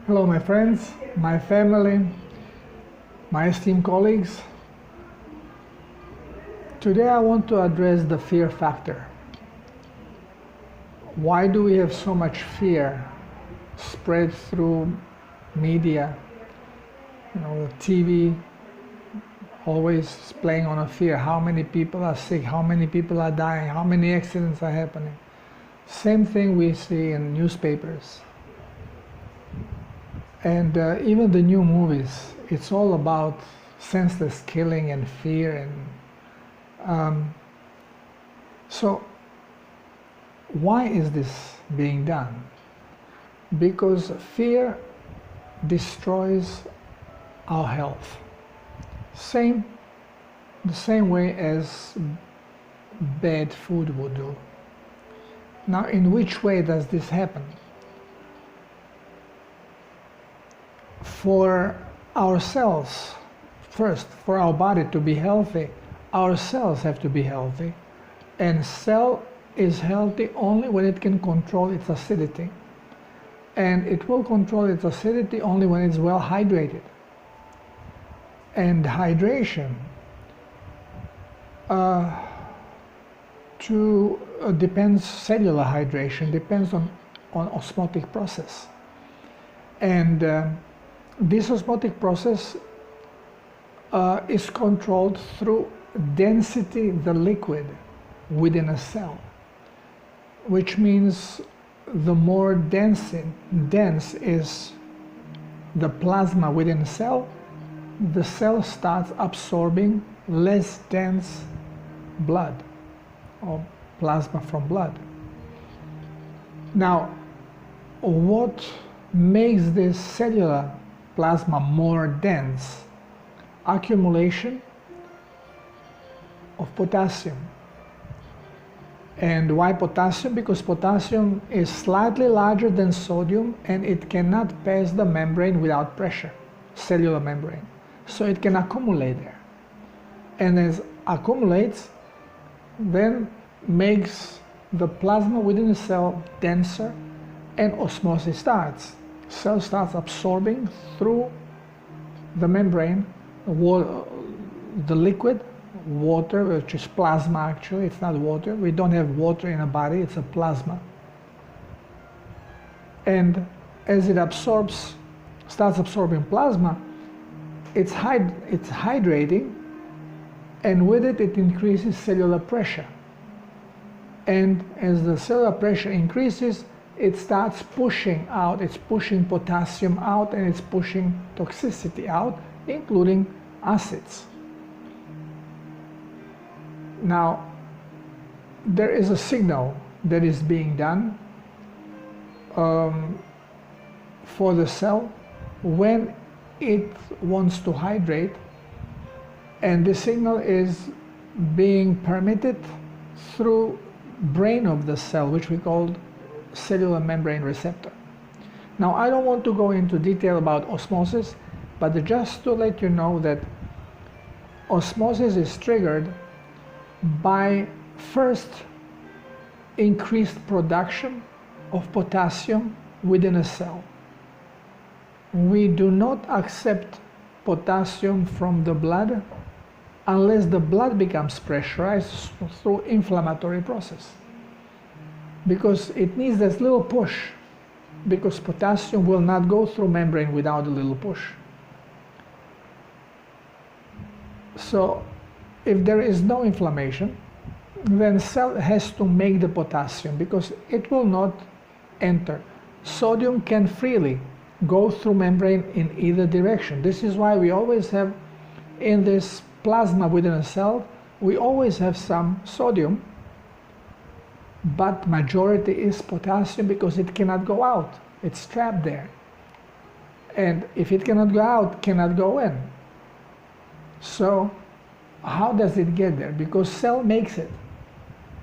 Hello, my friends, my family, my esteemed colleagues. Today I want to address the fear factor. Why do we have so much fear spread through media? The TV always playing on a fear. How many people are sick? How many people are dying? How many accidents are happening? Same thing we see in newspapers. And even the new movies, it's all about senseless killing and fear. So why is this being done? Because fear destroys our health. The same way as bad food would do. Now, in which way does this happen? For ourselves, first, for our body to be healthy, our cells have to be healthy. And cell is healthy only when it can control its acidity. And it will control its acidity only when it's well hydrated. And hydration depends, cellular hydration depends on osmotic process. And this osmotic process is controlled through density, the liquid within a cell, which means the more dense is the plasma within a cell, the cell starts absorbing less dense blood or plasma from blood. Now, what makes this cellular plasma more dense? Accumulation of potassium. And why potassium? Because potassium is slightly larger than sodium and it cannot pass the membrane without pressure, cellular membrane. So it can accumulate there. And as accumulates, then makes the plasma within the cell denser and osmosis starts. Cell starts absorbing through the membrane the liquid, water, which is plasma actually, it's not water. We don't have water in a body, it's a plasma. And as it starts absorbing plasma, it's hydrating, and with it, it increases cellular pressure. And as the cellular pressure increases, it starts pushing out, it's pushing potassium out, and it's pushing toxicity out, including acids. Now, there is a signal that is being done for the cell when it wants to hydrate, and the signal is being permitted through brain of the cell, which we call cellular membrane receptor. Now, I don't want to go into detail about osmosis, but just to let you know that osmosis is triggered by first increased production of potassium within a cell. We do not accept potassium from the blood unless the blood becomes pressurized through inflammatory process, because it needs this little push, because potassium will not go through membrane without a little push. So if there is no inflammation, then cell has to make the potassium, because it will not enter. Sodium can freely go through membrane in either direction. This is why we always have in this plasma within a cell, we always have some sodium, but majority is potassium, because it cannot go out. It's trapped there. And if it cannot go out, cannot go in. So how does it get there? Because cell makes it.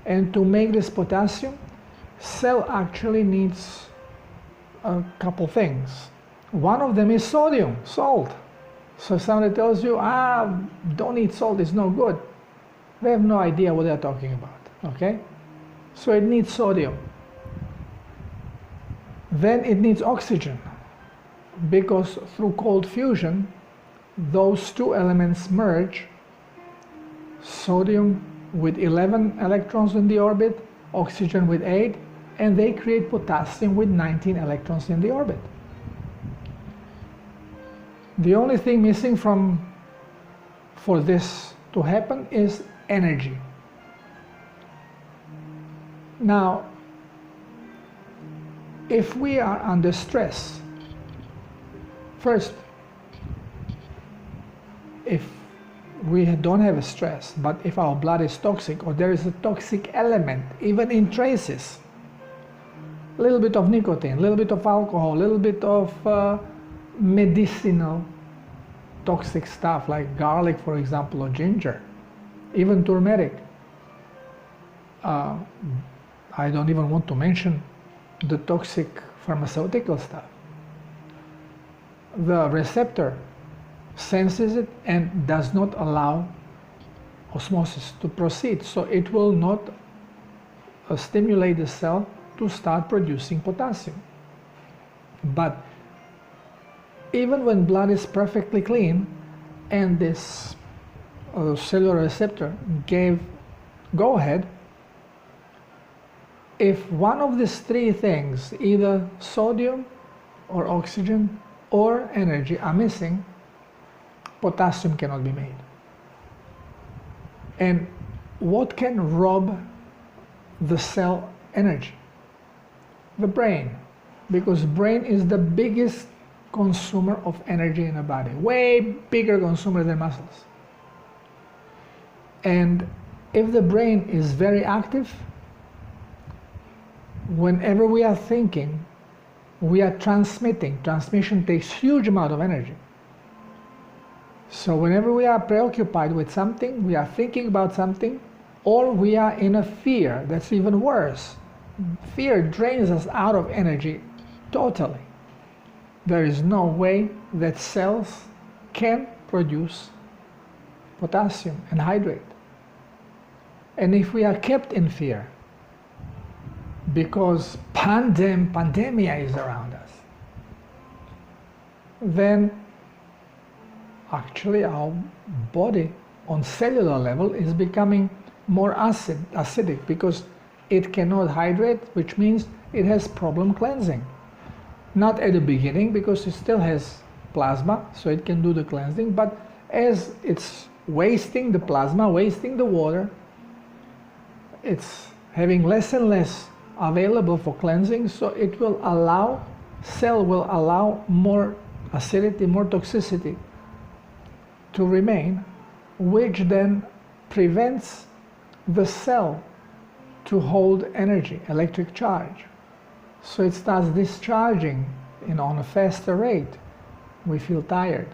And to make this potassium, cell actually needs a couple things. One of them is sodium, salt. So somebody tells you, don't eat salt, it's no good. They have no idea what they're talking about, okay? So it needs sodium. Then it needs oxygen. because through cold fusion, those two elements merge, sodium with 11 electrons in the orbit, oxygen with 8, and they create potassium with 19 electrons in the orbit. The only thing missing for this to happen is energy. Now, if we are under stress, first, if we don't have a stress, but if our blood is toxic or there is a toxic element, even in traces, a little bit of nicotine, a little bit of alcohol, a little bit of medicinal toxic stuff like garlic, for example, or ginger, even turmeric. I don't even want to mention the toxic pharmaceutical stuff. The receptor senses it and does not allow osmosis to proceed, so it will not stimulate the cell to start producing potassium. But even when blood is perfectly clean and this cellular receptor gave go ahead, if one of these three things, either sodium or oxygen or energy, are missing, potassium cannot be made. And what can rob the cell energy? The brain, because brain is the biggest consumer of energy in the body, way bigger consumer than muscles. And if the brain is very active, whenever we are thinking, we are transmitting. Transmission takes huge amount of energy. So whenever we are preoccupied with something, we are thinking about something, or we are in a fear, that's even worse. Fear drains us out of energy totally. There is no way that cells can produce potassium and hydrate. And if we are kept in fear, because pandemia is around us, then actually our body on cellular level is becoming more acidic because it cannot hydrate, which means it has problem cleansing. Not at the beginning because it still has plasma, so it can do the cleansing, but as it's wasting the plasma, wasting the water, it's having less and less available for cleansing, so it will allow, cell will allow more acidity, more toxicity to remain, which then prevents the cell to hold energy, electric charge. So it starts discharging on a faster rate. We feel tired.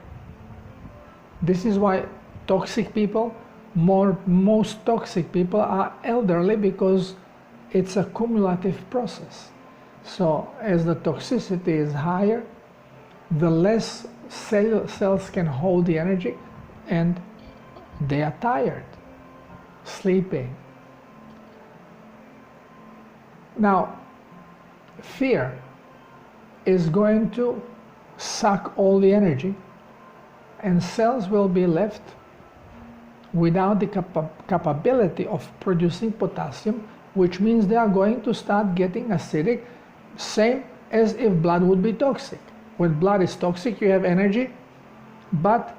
This is why toxic people, most toxic people are elderly, because it's a cumulative process. So as the toxicity is higher, the less cells can hold the energy, and they are tired, sleeping. Now, fear is going to suck all the energy, and cells will be left without the capability of producing potassium, which means they are going to start getting acidic, same as if blood would be toxic. When blood is toxic, you have energy, but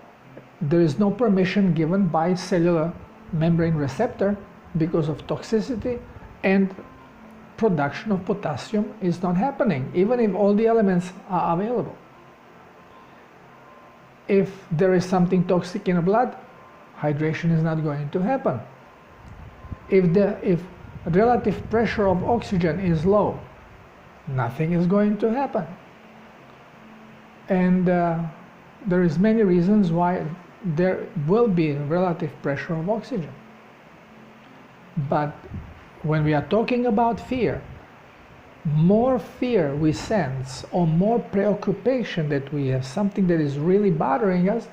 there is no permission given by cellular membrane receptor because of toxicity, and production of potassium is not happening, even if all the elements are available. If there is something toxic in the blood, hydration is not going to happen. If relative pressure of oxygen is low, nothing is going to happen. And there is many reasons why there will be relative pressure of oxygen. But when we are talking about fear, more fear we sense, or more preoccupation that we have, something that is really bothering us,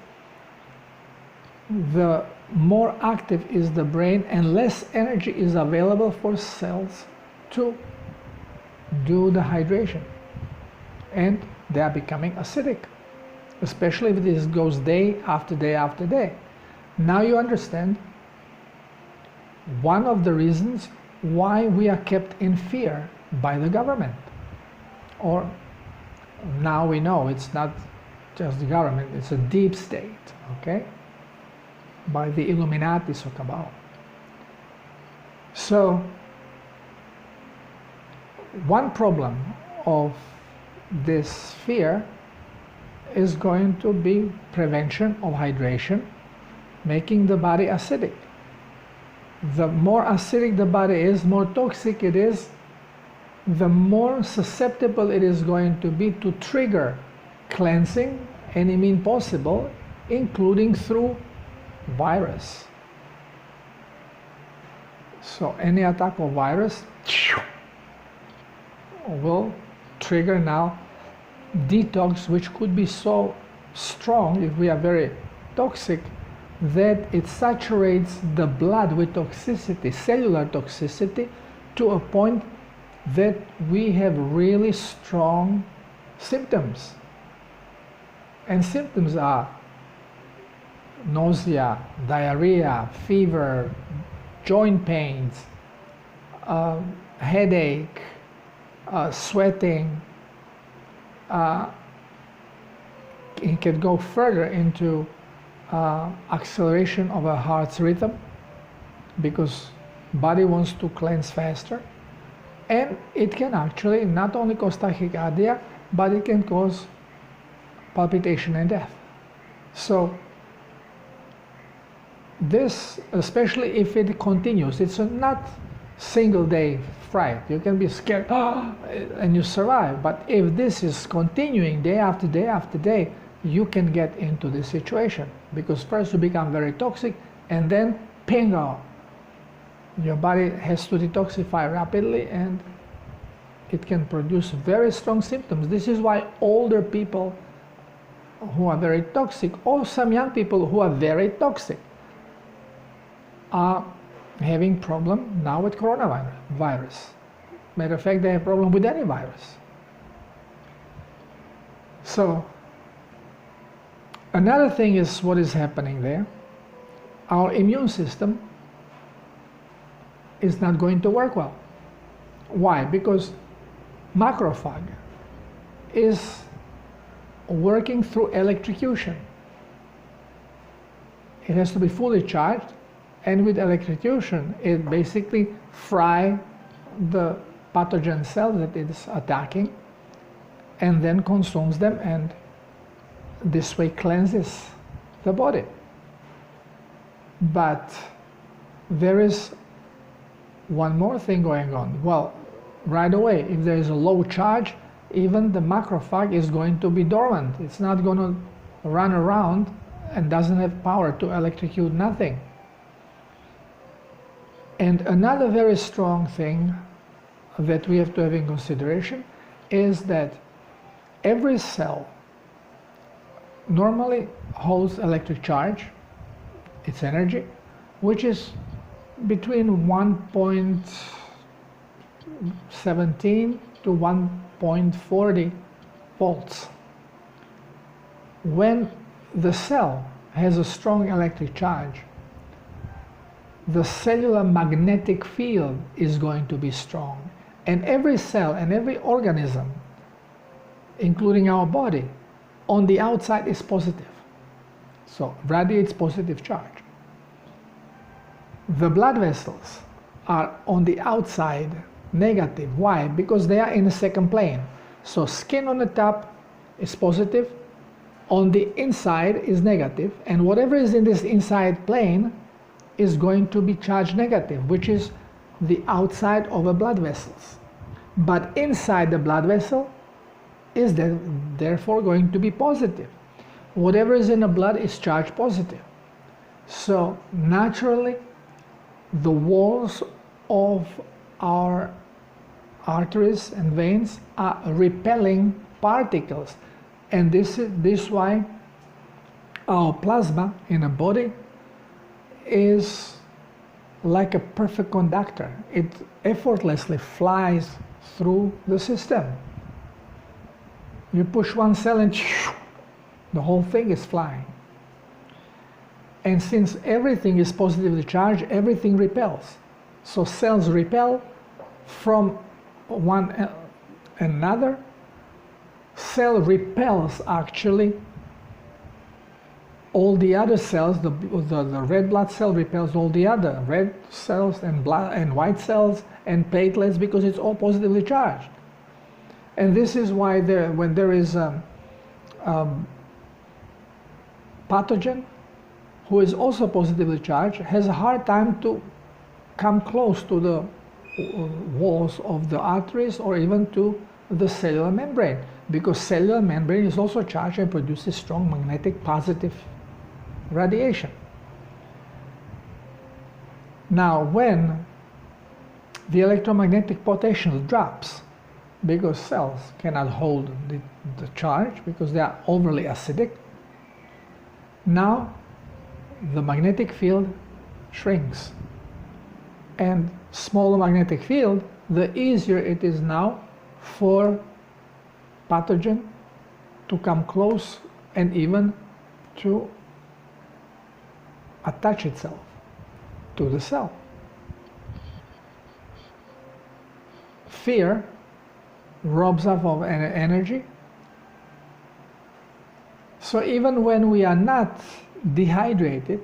the more active is the brain and less energy is available for cells to do the hydration. and they are becoming acidic, especially if this goes day after day after day. Now you understand one of the reasons why we are kept in fear by the government. Or now we know it's not just the government, it's a deep state, okay? By the Illuminati, so Kabbalah. So, one problem of this fear is going to be prevention of hydration, making the body acidic. The more acidic the body is, more toxic it is, the more susceptible it is going to be to trigger cleansing any means possible, including through virus. So any attack of virus will trigger now detox, which could be so strong if we are very toxic that it saturates the blood with toxicity, cellular toxicity, to a point that we have really strong symptoms. And symptoms are nausea, diarrhea, fever, joint pains, headache, sweating. It can go further into acceleration of a heart's rhythm, because body wants to cleanse faster, and it can actually not only cause tachycardia, but it can cause palpitation and death. So this, especially if it continues, it's a not single day fright. You can be scared and you survive, but if this is continuing day after day after day, you can get into this situation, because first you become very toxic, and then ping out. Your body has to detoxify rapidly, and it can produce very strong symptoms. This is why older people who are very toxic, or some young people who are very toxic, are having problem now with coronavirus. Matter of fact, they have problem with any virus. So another thing is what is happening there. Our immune system is not going to work well. Why? Because macrophage is working through electrocution. It has to be fully charged, and with electrocution it basically fry the pathogen cells that it is attacking, and then consumes them, and this way cleanses the body. But there is one more thing going on. Well, right away, if there is a low charge, even the macrophage is going to be dormant. It's not going to run around and doesn't have power to electrocute nothing. And another very strong thing that we have to have in consideration is that every cell normally holds electric charge, its energy, which is between 1.17 to 1.40 volts. When the cell has a strong electric charge, the cellular magnetic field is going to be strong. And every cell and every organism, including our body, on the outside is positive. So radiates positive charge. The blood vessels are on the outside negative. Why? Because they are in the second plane. So skin on the top is positive, on the inside is negative, and whatever is in this inside plane is going to be charged negative, which is the outside of the blood vessels. But inside the blood vessel is therefore going to be positive. Whatever is in the blood is charged positive. So naturally, the walls of our arteries and veins are repelling particles, and this is why our plasma in the body is like a perfect conductor. It effortlessly flies through the system. You push one cell and the whole thing is flying. And since everything is positively charged, everything repels. So cells repel from one another. Cell repels actually all the other cells. The red blood cell repels all the other red cells and white cells and platelets, because it's all positively charged. And this is why when there is a pathogen who is also positively charged, has a hard time to come close to the walls of the arteries or even to the cellular membrane, because cellular membrane is also charged and produces strong magnetic positive radiation. Now, when the electromagnetic potential drops, because cells cannot hold the charge because they are overly acidic, now the magnetic field shrinks. And smaller magnetic field, the easier it is now for pathogen to come close and even to attach itself to the cell. Fear robs us of energy. So even when we are not dehydrated,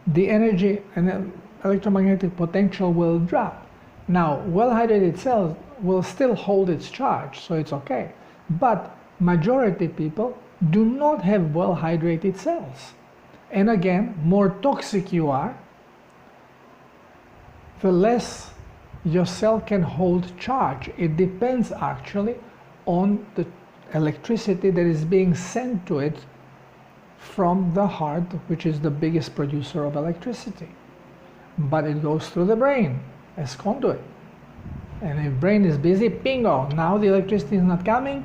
the energy and electromagnetic potential will drop. Now, well-hydrated cells will still hold its charge, so it's okay. But majority people do not have well-hydrated cells. And again, more toxic you are, the less your cell can hold charge. It depends actually on the electricity that is being sent to it from the heart, which is the biggest producer of electricity. But it goes through the brain as conduit. And if brain is busy, bingo, now the electricity is not coming,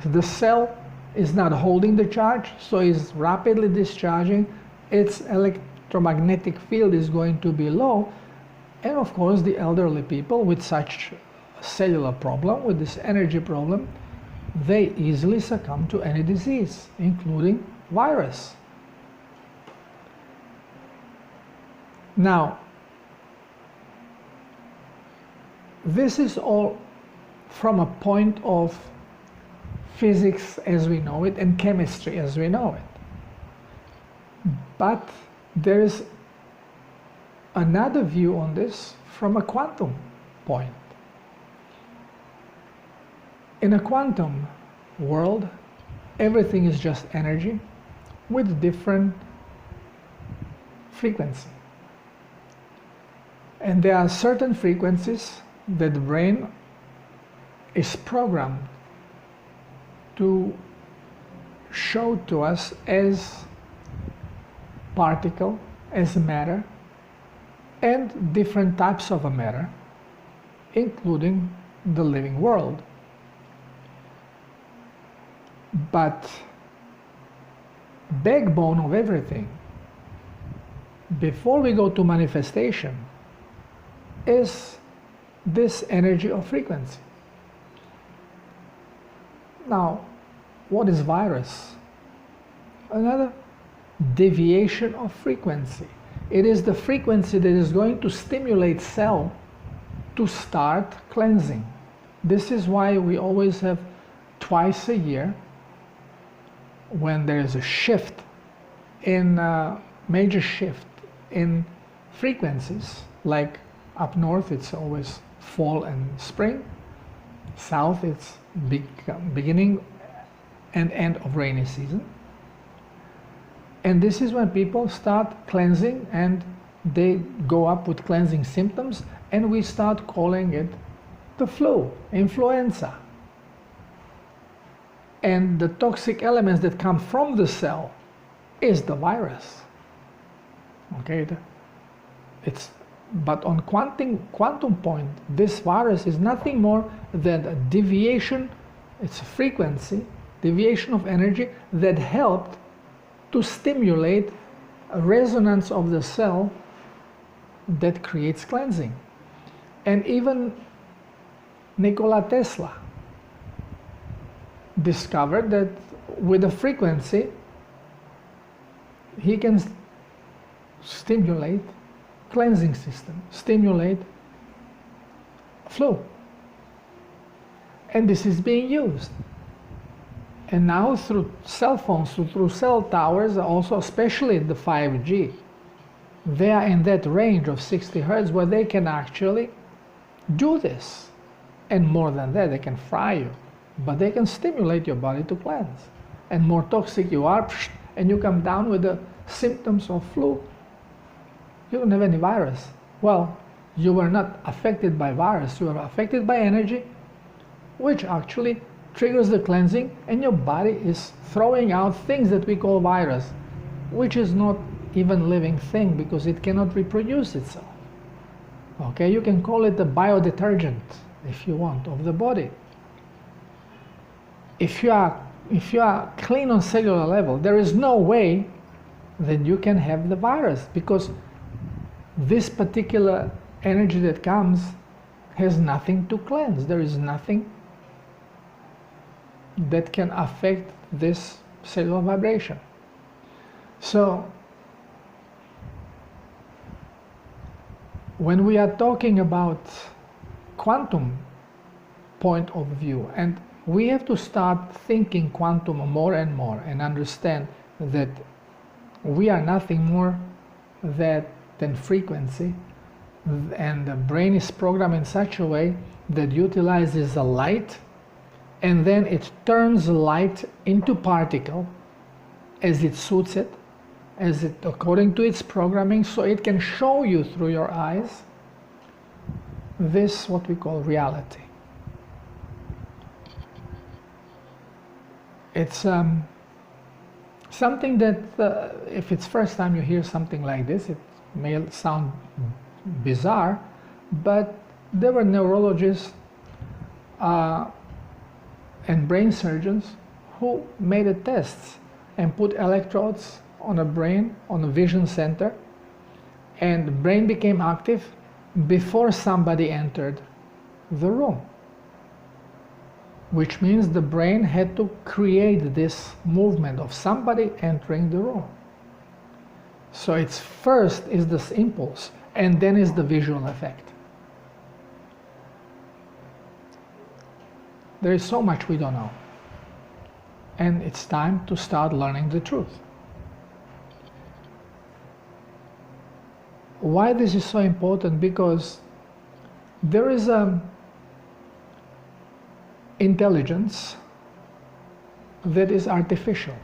the cell is not holding the charge, so it's rapidly discharging, its electromagnetic field is going to be low, and of course the elderly people with such cellular problem, with this energy problem, they easily succumb to any disease, including virus. Now, this is all from a point of physics as we know it and chemistry as we know it. But there is another view on this from a quantum point. In a quantum world, everything is just energy with different frequency. And there are certain frequencies that the brain is programmed to show to us as particle, as matter, and different types of a matter, including the living world. But backbone of everything, before we go to manifestation, is this energy of frequency. Now, what is virus? Another deviation of frequency. It is the frequency that is going to stimulate cell to start cleansing. This is why we always have twice a year, when there is a shift in major shift in frequencies, like up north it's always fall and spring, south it's beginning and end of rainy season. And this is when people start cleansing and they go up with cleansing symptoms, and we start calling it the flu, influenza. And the toxic elements that come from the cell is the virus. Okay, but on quantum point, this virus is nothing more than a deviation, it's a frequency, deviation of energy that helped to stimulate a resonance of the cell that creates cleansing. And even Nikola Tesla discovered that with a frequency he can stimulate cleansing system, stimulate flow. And this is being used. And now through cell phones, through cell towers, also especially the 5G, they are in that range of 60 hertz where they can actually do this. And more than that, they can fry you, but they can stimulate your body to cleanse. And more toxic you are, and you come down with the symptoms of flu. You don't have any virus. Well, you were not affected by virus, you were affected by energy, which actually triggers the cleansing, and your body is throwing out things that we call virus, which is not even living thing because it cannot reproduce itself. Okay, you can call it a biodetergent if you want of the body. If you are clean on cellular level, there is no way that you can have the virus, because this particular energy that comes has nothing to cleanse. There is nothing that can affect this cellular vibration. So when we are talking about quantum point of view, and we have to start thinking quantum more and more and understand that we are nothing more than frequency, and the brain is programmed in such a way that utilizes the light, and then it turns light into particle as it suits it, as it according to its programming, so it can show you through your eyes this what we call reality. It's something that if it's first time you hear something like this, it may sound bizarre, but there were neurologists and brain surgeons who made a test and put electrodes on a brain, on a vision center, and the brain became active before somebody entered the room, which means the brain had to create this movement of somebody entering the room. So it's first is this impulse, and then is the visual effect. There is so much we don't know, and it's time to start learning the truth. Why this is so important? Because there is intelligence that is artificial.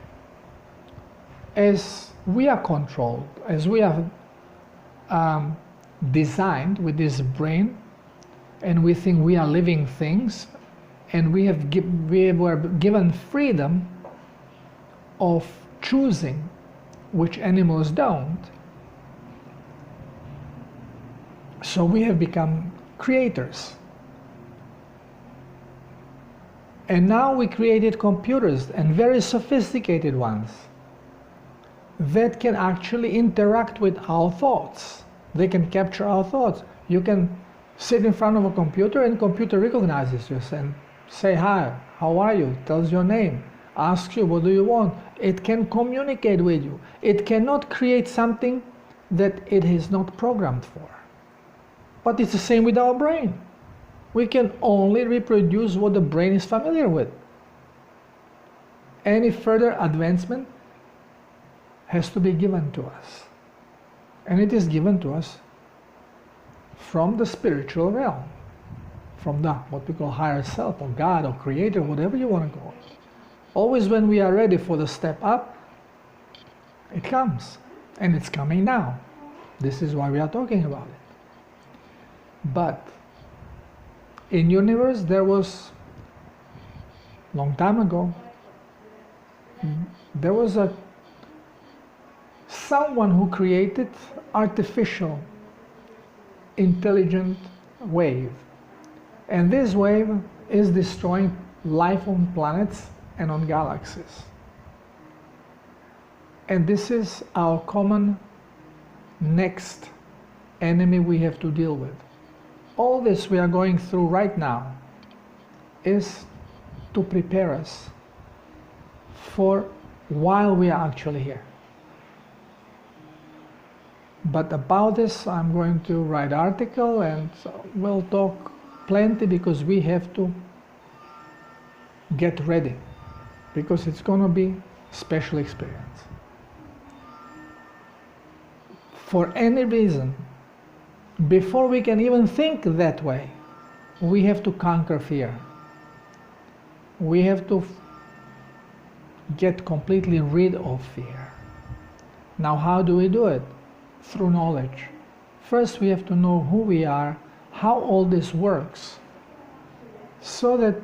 As we are controlled, as we are designed with this brain, and we think we are living things, and we were given freedom of choosing, which animals don't. So we have become creators. And now we created computers, and very sophisticated ones, that can actually interact with our thoughts. They can capture our thoughts. You can sit in front of a computer, and computer recognizes you and say, hi, how are you? Tells your name, asks you, what do you want? It can communicate with you. It cannot create something that it is not programmed for. But it's the same with our brain. We can only reproduce what the brain is familiar with. Any further advancement has to be given to us. And it is given to us from the spiritual realm, from the what we call higher self, or God, or creator, whatever you want to call it. Always when we are ready for the step up, it comes. And it's coming now. This is why we are talking about it. But in universe, there was, long time ago, there was someone who created artificial intelligent wave. And this wave is destroying life on planets and on galaxies. And this is our common next enemy we have to deal with. All this we are going through right now is to prepare us for while we are actually here. But about this I'm going to write an article, and we'll talk plenty, because we have to get ready, because it's going to be a special experience. For any reason, before we can even think that way, we have to conquer fear. We have to get completely rid of fear. Now, how do we do it? Through knowledge. First, we have to know who we are, how all this works, so that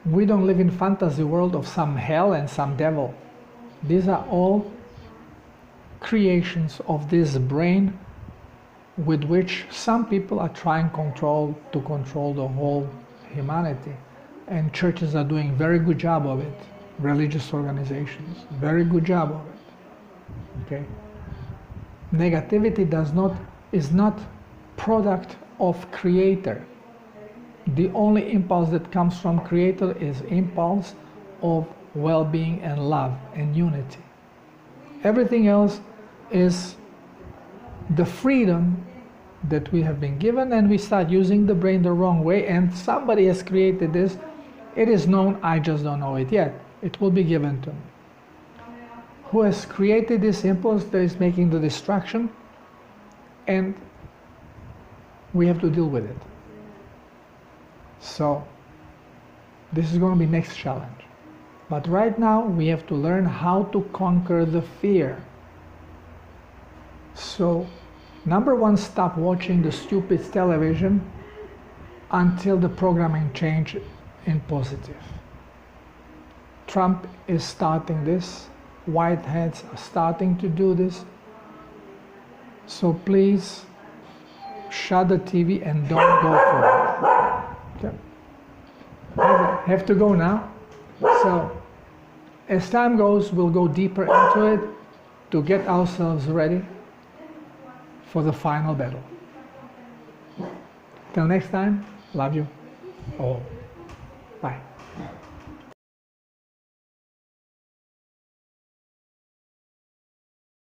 we don't live in fantasy world of some hell and some devil. These are all creations of this brain with which some people are trying to control the whole humanity. And churches are doing very good job of it. Religious organizations, very good job of it. Okay? Negativity is not product of creator. The only impulse that comes from creator is impulse of well-being and love and unity. Everything else is the freedom that we have been given, and we start using the brain the wrong way, and somebody has created this. It is known, I just don't know it yet. It will be given to me. Who has created this impulse that is making the distraction, and we have to deal with it. So this is going to be next challenge. But right now we have to learn how to conquer the fear. So number one, stop watching the stupid television until the programming change in positive. Trump is starting this. White hats are starting to do this. So please shut the TV and don't go for it. Okay. I have to go now. So as time goes, we'll go deeper into it to get ourselves ready for the final battle. Till next time, love you all. Bye.